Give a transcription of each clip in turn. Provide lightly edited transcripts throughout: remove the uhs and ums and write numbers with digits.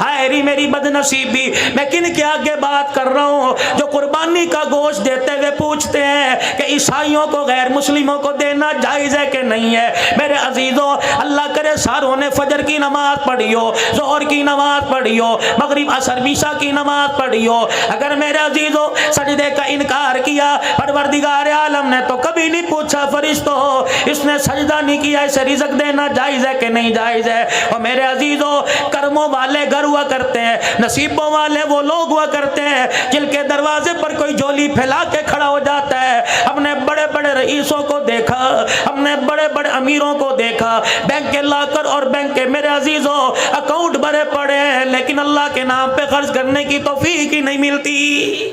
ہائے میری بدنصیبی، میں کن کے آگے بات کر رہا ہوں جو قربانی کا گوشت دیتے ہوئے پوچھتے ہیں کہ عیسائیوں کو غیر مسلموں کو دینا جائز ہے کہ نہیں ہے۔ میرے عزیزو، اللہ کرے ساروں نے فجر کی نماز پڑھی ہو، ظہر کی نماز پڑھی ہو، مغرب عصر عشاء کی نماز پڑھی ہو، اگر میرے عزیزو سجدے کا انکار کیا، پروردگار عالم نے تو کبھی نہیں پوچھا فرشتوں اس نے سجدہ نہیں کیا، اسے رزق دینا جائز ہے کہ نہیں جائز ہے۔ اور میرے عزیزو، کرموں والے گھر ہوا کرتے ہیں، نصیبوں والے وہ لوگ ہوا کرتے ہیں جن کے دروازے پر کوئی جھولی پھیلا کے کھڑا ہو جاتا ہے۔ ہم نے بڑے بڑے رئیسوں کو دیکھا، ہم نے بڑے بڑے امیروں کو دیکھا، بینک کے لاکر اور بینک کے میرے عزیزوں اکاؤنٹ بھرے پڑے ہیں، لیکن اللہ کے نام پہ خرچ کرنے کی توفیق ہی نہیں ملتی۔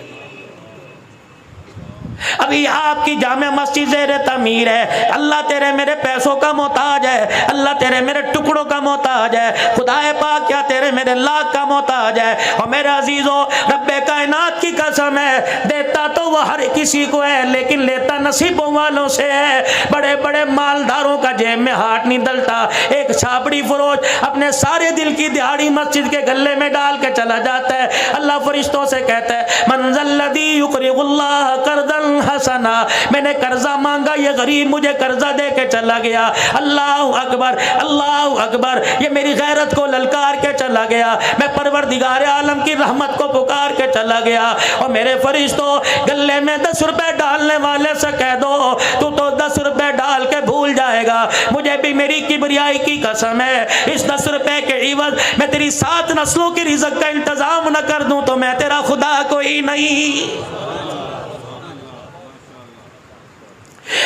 ابھی آپ کی جامع مسجد زیر تعمیر ہے، اللہ تیرے میرے پیسوں کا محتاج ہے، اللہ تیرے میرے ٹکڑوں کا محتاج ہے، خدا پاک کیا تیرے میرے لاکھ کا محتاج ہے۔ اور میرے عزیزو، رب کائنات کی قسم ہے، دیتا تو وہ ہر کسی کو ہے لیکن لیتا نصیبوں والوں سے ہے۔ بڑے بڑے مالداروں کا جیب میں ہاتھ نہیں ڈلتا، ایک چھاپڑی فروش اپنے سارے دل کی دہاڑی مسجد کے گلے میں ڈال کے چلا جاتا ہے، اللہ فرشتوں سے کہتا ہے من ذا الذی یقرض اللہ قرضا حسنا، میں نے قرضہ مانگا، یہ غریب مجھے قرضہ دے کے چلا گیا۔ اللہ اکبر، اللہ اکبر، یہ میری غیرت کو للکار کے چلا گیا، میں پروردگار عالم کی رحمت کو پکار کے چلا گیا۔ اور میرے فرشتوں، گلے میں 10 روپے ڈالنے والے سے کہہ دو تو 10 روپے ڈال کے بھول جائے گا، مجھے بھی میری کبریائی کی قسم ہے اس 10 روپے کے عوض میں تیری 7 نسلوں کی رزق کا انتظام نہ کر دوں تو میں تیرا خدا کوئی نہیں۔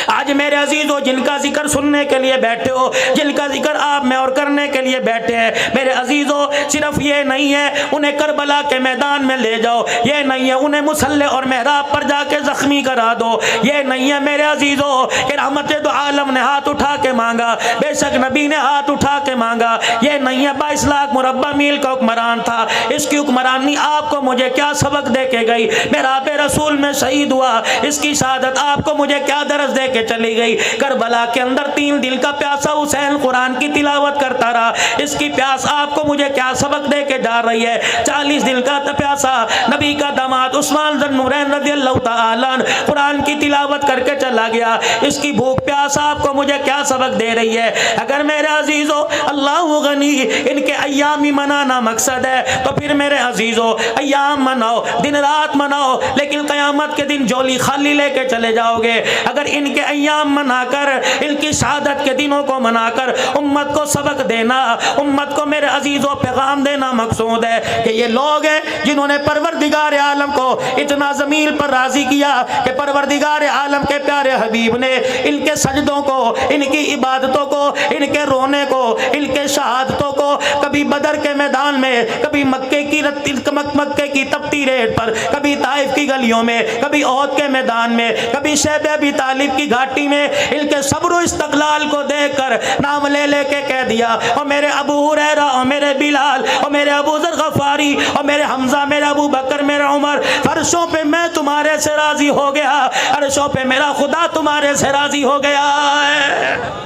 آج میرے عزیزو، جن کا ذکر سننے کے لیے بیٹھے ہو، جن کا ذکر آپ میں اور کرنے کے لیے بیٹھے ہیں، میرے عزیزو صرف یہ نہیں ہے انہیں کربلا کے میدان میں لے جاؤ، یہ نہیں ہے انہیں مصلی اور محراب پر جا کے زخمی کرا دو، یہ نہیں ہے میرے عزیزو کہ رحمت دو عالم نے ہاتھ اٹھا کے مانگا، بے شک نبی نے ہاتھ اٹھا کے مانگا، یہ نہیں ہے 22 لاکھ مربع میل کا حکمران تھا، اس کی حکمرانی آپ کو مجھے کیا سبق دے کے گئی، میرا بے رسول میں شہید ہوا، اس کی شہادت آپ کو مجھے کیا درس دے کے چلی گئی۔ کربلا کے اندر 3 دن کا پیاسا حسین قرآن کی تلاوت کرتا رہا، اس کی پیاس آپ کو مجھے کیا سبق دے کے جا رہی ہے۔ 40 دن کا پیاسا نبی کا داماد عثمان ذو النورین رضی اللہ تعالیٰ عنہ قرآن کی تلاوت کر کے چلا گیا، اس کی بھوک پیاس آپ کو مجھے کیا سبق دے رہی ہے۔ اگر میرے عزیزو اللہ غنی ان کے ایام ہی منانا مقصد ہے تو پھر میرے عزیزو ایام مناؤ، دن رات مناؤ، لیکن قیامت کے دن جولی خالی لے کے چلے جاؤ گے۔ اگر ان کے ایام منا کر، ان کی شہادت کے دنوں کو منا کر امت کو سبق دینا، امت کو میرے عزیزوں پیغام دینا مقصود ہے کہ یہ لوگ ہیں جنہوں نے پروردگار عالم کو اتنا زمین پر راضی کیا کہ پروردگار عالم کے پیارے حبیب نے ان کے سجدوں کو، ان کی عبادتوں کو، ان کے رونے کو، ان کے شہادتوں کو کبھی بدر کے میدان میں، کبھی مکے کی تپتی ریت پر، کبھی طائف کی گلیوں میں، کبھی احد کے میدان میں، کبھی شیب ابی طالب کی گھاٹی میں ان کے صبر و استقلال کو دیکھ کر نام لے لے کے کہہ دیا اور میرے ابو ہریرہ اور میرے بلال اور میرے ابو ذر غفاری اور میرے حمزہ، میرے ابو بکر، میرے عمر، فرشوں پہ میں تمہارے سے راضی ہو گیا، عرشوں پہ میرا خدا تمہارے سے راضی ہو گیا ہے۔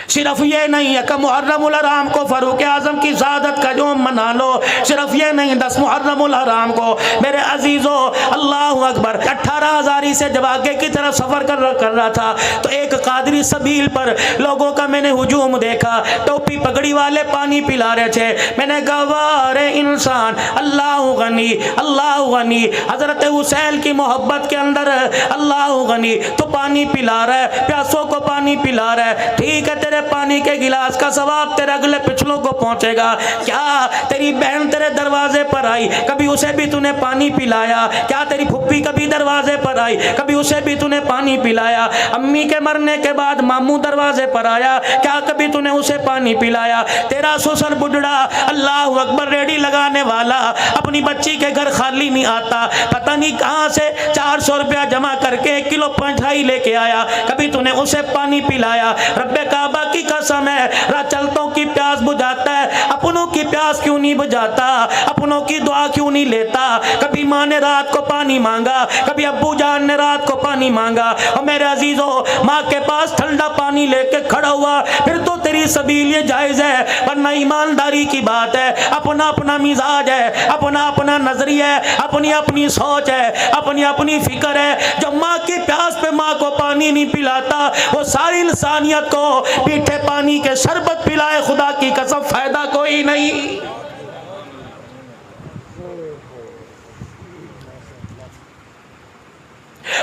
صرف یہ نہیں ہے کہ محرم الحرام کو فاروق اعظم کی شہادت کا یوم منا لو، صرف یہ نہیں 10 محرم الحرام کو میرے عزیزو اللہ اکبر 18 ہزاری سے جب آگے کی طرف سفر کر رہا تھا تو ایک قادری سبیل پر لوگوں کا میں نے ہجوم دیکھا، ٹوپی پگڑی والے پانی پلا رہے تھے، میں نے کہا وارے انسان اللہ غنی، اللہ غنی، حضرت حسین کی محبت کے اندر اللہ غنی، تو پانی پلا رہا ہے، پیاسوں کو پانی پلا رہا ہے، ٹھیک ہے تیرے پانی کے گلاس کا ثواب تیرے اگلے پچھلوں کو پہنچے گا، کیا تیری بہن تیرے دروازے پر آئی کبھی اسے بھی تو نے پانی پلایا؟ کیا تیری پھپھی کبھی دروازے پر آئی کبھی اسے بھی تو نے پانی پلایا؟ امی کے مرنے کے بعد ماموں دروازے پر آیا، کیا کبھی تو نے اسے پانی پلایا؟ تیرا سسر بڈڑا اللہ اکبر ریڈی لگانے والا اپنی بچی کے گھر خالی نہیں آتا، پتہ نہیں کہاں سے 400 روپیہ جمع کر کے 1 کلو پنٹھائی لے کے آیا، کبھی تو نے اسے پانی پلایا؟ رب کعبہ کی قسم ہے راہ چلتوں کی پیاس بجھاتا ہے، اپنوں کی پیاس کیوں نہیں بجھاتا؟ اپنوں کی دعا کیوں نہیں لیتا؟ کبھی ماں نے رات کو پانی مانگا، کبھی ابو جان نے رات کو پانی مانگا، اور میرے عزیزو ماں کے پاس ٹھنڈا پانی لے کے کھڑا ہوا، پھر تو تیری سبیل یہ جائز ہے، ورنہ ایمانداری کی بات ہے، اپنا اپنا مزاج ہے، اپنا اپنا نظریہ ہے، اپنی اپنی سوچ ہے، اپنی اپنی فکر ہے۔ جو ماں کی پیاس پہ ماں کو پانی نہیں پلاتا، وہ ساری انسانیت کو پیٹھے پانی کے شربت پلائے، خدا کی قسم فائدہ کوئی نہیں۔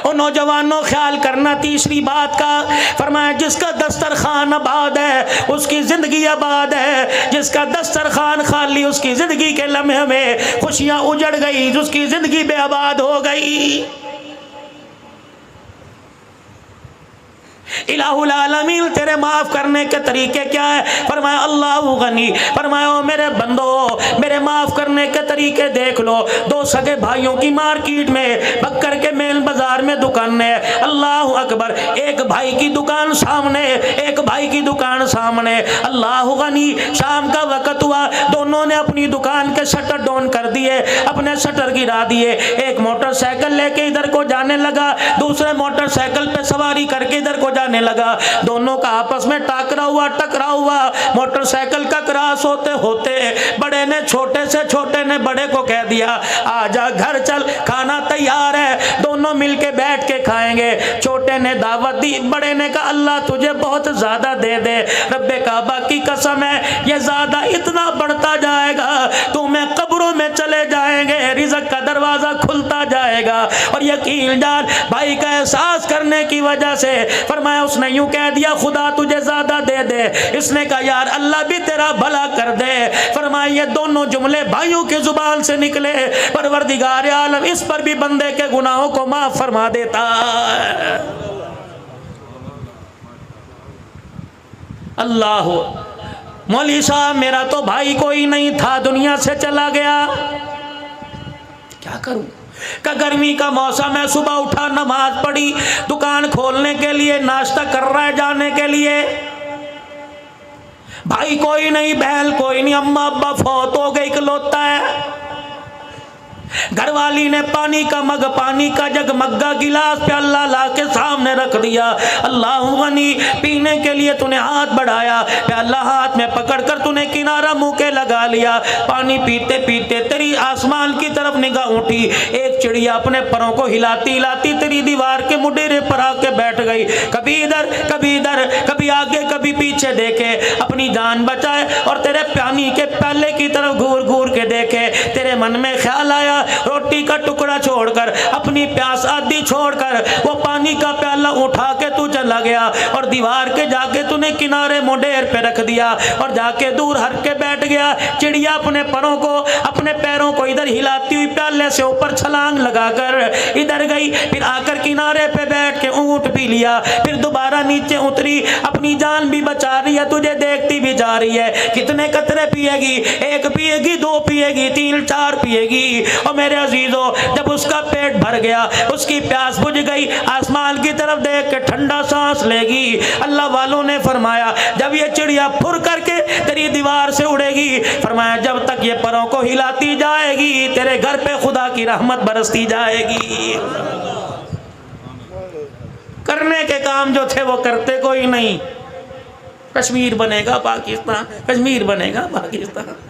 اور نوجوانوں خیال کرنا تیسری بات کا، فرمایا جس کا دسترخوان آباد ہے اس کی زندگی آباد ہے، جس کا دسترخوان خالی اس کی زندگی کے لمحے میں خوشیاں اجڑ گئی، جس کی زندگی بے آباد ہو گئی۔ الہ العالمین تیرے معاف کرنے کے طریقے کیا ہے؟ فرمایا اللہ غنی، فرمایا او میرے بندو میرے معاف کرنے کے طریقے دیکھ لو۔ دو سگے بھائیوں کی مارکیٹ میں بکر کے میل بازار میں دکان ہے، اللہ اکبر، ایک بھائی کی دکان سامنے، ایک بھائی کی دکان سامنے، اللہ غنی، شام کا وقت ہوا، دونوں نے اپنی دکان کے شٹر ڈاؤن کر دیے، اپنے شٹر گرا دیے۔ ایک موٹر سائیکل لے کے ادھر کو جانے لگا، دوسرے موٹر سائیکل پہ سواری کر کے ادھر کو جانے لگا، دونوں کا آپس میں ٹکرا ہوا، موٹر سائیکل کا کراس ہوتے ہوتے بڑے نے چھوٹے سے، چھوٹے نے بڑے کو کہہ دیا آجا گھر چل، کھانا تیار ہے، دونوں مل کے بیٹھ کے کھائیں گے۔ چھوٹے نے دعوت دی، بڑے نے کہا اللہ تجھے بہت زیادہ دے دے، رب کعبہ کی قسم ہے یہ زیادہ اتنا بڑھتا جائے گا، تمہیں قبروں میں چلے جائیں گے، رزق کا دروازہ کھلتا جائے گا۔ اور یقین جان بھائی کا احساس کرنے کی وجہ سے فرمایا اس نے یوں کہہ دیا خدا تجھے زیادہ دے دے، اس نے کہا یار اللہ بھی تیرا بھلا کر دے۔ فرمایا یہ دونوں جملے بھائیوں کی زبان سے نکلے، پروردگار عالم اس پر بھی بندے کے گناہوں کو معاف فرما دیتا ہے۔ اللہ، مولوی صاحب میرا تو بھائی کوئی نہیں تھا، دنیا سے چلا گیا، کیا کروں؟ کہ گرمی کا موسم ہے، صبح اٹھا نماز پڑھی، دکان کھولنے کے لیے ناشتہ کر رہا ہے جانے کے لیے، بھائی کوئی نہیں، بہن کوئی نہیں، اماں ابا فوت ہو گئے، اکلوتا ہے۔ گھر والی نے پانی کا مگ، پانی کا جگ، مگا گلاس پیالہ لا کے سامنے رکھ دیا، اللہ غنی، پینے کے لیے تو نے ہاتھ بڑھایا، پیالہ ہاتھ میں پکڑ کر تو نے کنارہ منہ کے لگا لیا، پانی پیتے پیتے تیری آسمان کی طرف نگاہ اٹھی، ایک چڑیا اپنے پروں کو ہلاتی ہلاتی تیری دیوار کے مڈیرے پر آ کے بیٹھ گئی، کبھی ادھر کبھی ادھر، کبھی آگے کبھی پیچھے دیکھے، اپنی جان بچائے اور تیرے پانی کے پیالے کی طرف گور گور کے دیکھے، تیرے من میں خیال آیا روٹی کا ٹکڑا چھوڑ کر، اپنی پیاس آدھی چھوڑ کر وہ پانی کا پیالہ اٹھا کے تو چلا گیا اور دیوار کے جا کے تو نے کنارے مڈیر پہ رکھ دیا اور جا کے دور ہٹ کے بیٹھ گیا۔ چڑیا اپنے پروں کو، اپنے پیروں کو ادھر ہلاتی ہوئی پیالے سے اوپر چھلانگ لگا کر ادھر گئی، پھر آ کر کنارے پہ بیٹھ کے اونٹ پی لیا، پھر دوبارہ نیچے اتری، اپنی جان بھی بچا رہی ہے، تجھے دیکھتی بھی جا رہی ہے، کتنے قطرے پیے گی، ایک پیے گی، دو پیے گی، تین چار پیے گی، اور میرے عزیزو جب اس کا پیٹ بھر گیا، اس کی پیاس بجھ گئی، آسمان کی طرف دیکھ کے ٹھنڈا سانس لے گی۔ اللہ والوں نے فرمایا جب یہ چڑیا پھر کر کے تیری دیوار سے اڑے گی، فرمایا جب تک یہ پروں کو ہلاتی جائے گی تیرے گھر پہ خدا کی رحمت برستی جائے گی۔ کرنے کے کام جو تھے وہ کرتے کوئی نہیں، کشمیر بنے گا پاکستان، کشمیر بنے گا پاکستان۔